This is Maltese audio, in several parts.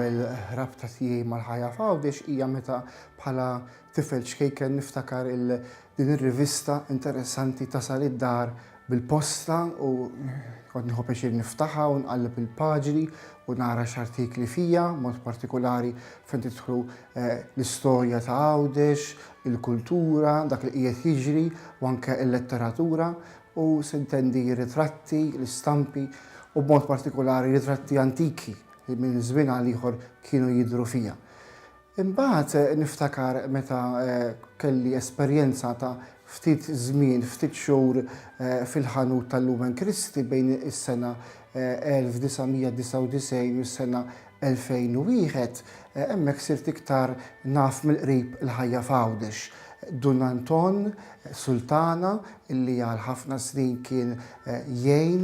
il-rabta tiegħi mal-ħajja f'Għawdex hija meta bħala tifel xkejken niftakar din ir-rivista interessanti tasal id-dar bil-posta u kont nieħu pjaċir niftaħha u nqalleb il-paġni u nara x'artikli fija, mod partikolari fejn tidħlu l-istorja ta' Għawdex, il-kultura, dak li qiegħed jiġri u anke l-letteratura u sintendi ritratti, l-istampi u b'mod partikolari ritratti antiki li minn żmien għal ieħor kienu jidhru fija. Imbagħad niftakar meta kelli esperjenza ta' ftit żmien, ftit xhur fil-ħanut tal-Lumen Christi bejn is-sena 1999 u s-sena 2001, hemmhekk sirt iktar naf mill-qrib il-ħajja f'Għawdex. Dun Anton Sultana illi għal ħafna snin kien jgħin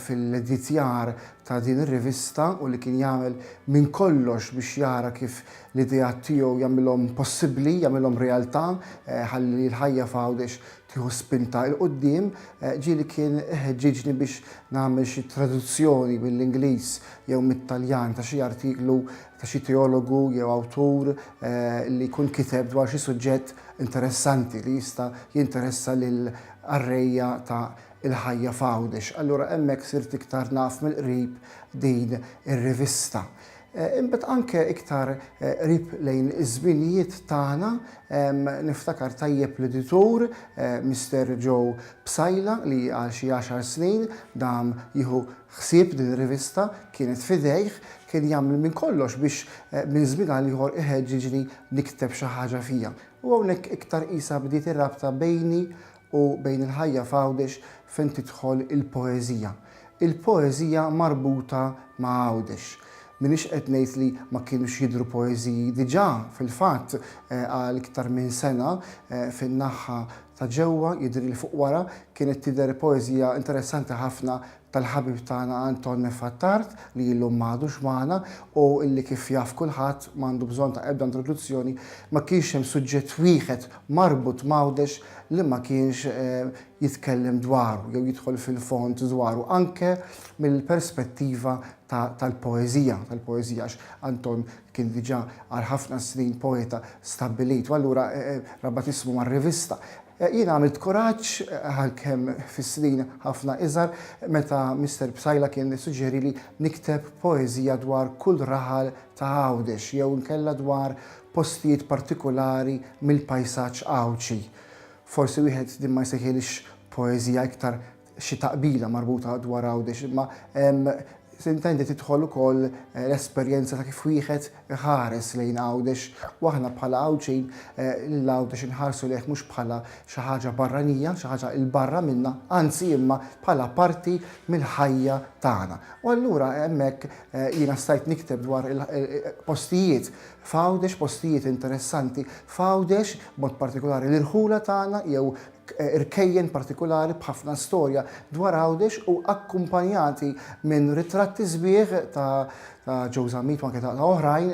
fil-editjar ta' din ir-rivista u li kien jagħmel minn kollox biex jara kif l-idejat tiegħu jagħmilhom possibbli, jagħmilhom realtà, ħalli l-ħajja f'Għawdex tieħu spinta il qudiem ġieli kien ħeġġiġni biex nagħmel xi traduzzjoni bil-Ingliż jew mit-Taljan ta' xi artiklu ta' xi teologu jew awtur li jkun kiteb dwar xi suġġett interessanti li jista' jinteressa lil arrejja ta' il-ħajja f'Għawdex. Allura hemmhekk sirt iktar naf mill-qrib din ir-rivista. Imbagħad anke iktar qrib lejn iż-żminijiet tagħna niftakar tajjeb l-editur Mr. Joe Psajla li għal xi 10 snin dam jieħu ħsieb din ir-rivista kienet f'idejh kien jagħmel minn kollox biex minn żmien għal ieħor iħeġġiġni nikteb xi ħaġa fija. U hawnhekk iktar qisha bdiet ir-rabta bejni u bejn il-ħajja f'Għawdex fejn tidħol il-poeżija. Il-poeżija marbuta ma' Għawdex. Minix qed ngħid li ma kienux jidhru poeżiji diġà fil-fatt għal iktar minn sena fin-naħa ta' ġewwa jidhri li fuq wara kienet tidher poeżija interessanti ħafna tal-ħabib tagħna Anton Nefattart li llum m'għadux magħna u illi kif jaf kulħadd m'għandu bżonn ta' ebda introduzzjoni ma kienx hemm suġġett wieħed marbut m'Għawdex li ma kienx jitkellem dwaru jew jidħol fil-fond dwaru anke mill-perspettiva tal-poeżija għax Anton kien diġà għal ħafna snin poeta stabbilit u allura rabat ismu mar-rivista. Jien għamilt kuraġġ għalkemm fis-snin ħafna iżgħar meta Mr. Psajla kien suġġeri li nikteb poeżija dwar kull raħal ta' Għawdex jew nkella dwar postijiet partikolari mill-pajsaġġ Għawdxi. Forsi wieħed din ma jsejħilix poeżija iktar xi taqbila marbuta dwar Għawdex, imma intendi tidħol ukoll l-esperjenza ta' kif wieħed iħares lejn Għawdex u aħna bħala Għawdxin l-Għawdex inħarsu lejh mhux bħala xi ħaġa barranija, xi ħaġa l barra minna, anzi imma bħala parti mill-ħajja tagħna. U allura hemmhekk jiena stajt nikteb dwar postijiet f'Għawdex, postijiet interessanti f'Għawdex, b'mod partikolari l-irħula tagħna jew irkejjen partikolari b'ħafna storja dwar Għawdex u akkumpanjati minn ritratti sbieħ ta' Joe Zammit u anke ta' oħrajn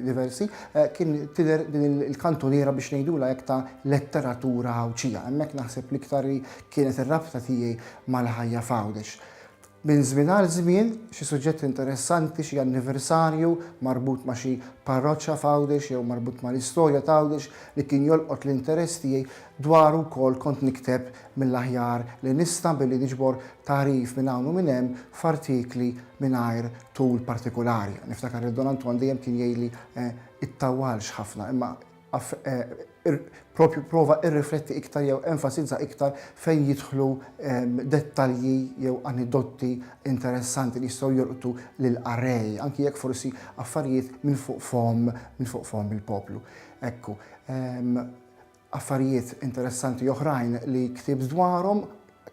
diversi kien tidher din il-kantuniera biex ngħidula hekk ta' letteratura Għawdxija. Hemmhekk naħseb l-iktar kienet ir-rabta tiegħi mal-ħajja f'Għawdex. Minn żmien għal żmien xi suġġett interessanti, xi anniversarju marbut ma' xi parroċċa f'Għawdex jew marbut mal-istorja ta' Għawdex li kien jolqot l-interess tiegħi dwaru wkoll kont nikteb mill-aħjar li nista' billi niġbor tarif minn hawn u minn hemm f'artikli mingħajr tul partikolari. Niftakar li Don Anton dejjem kien jgħidli ittawwalx ħafna imma propju prova irrifletti iktar jew enfasizza iktar fejn jidħlu dettalji jew anedotti interessanti li jistgħu jorqtu lil qarrej, anki jekk forsi affarijiet minn fuq fom il-poplu. Ekku, affarijiet interessanti oħrajn li ktibt dwarhom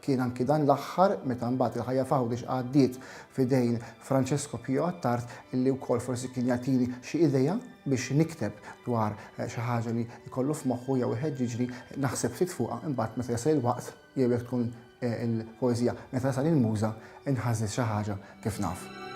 kien anki dan l-aħħar meta mbagħad il-ħajja f'Għawdex għaddiet f'idejn Francesco Pio Attart illi wkoll forsi kien jagħtini xi idea biex nikteb dwar xi ħaġa li jkollu f'moħħu jew iħeġġiġni naħseb ftit fuqha imbagħad meta jasal il-waqt jew jekk tkun il-poeżija meta jasal il-muża inħażes xi ħaġa kif naf.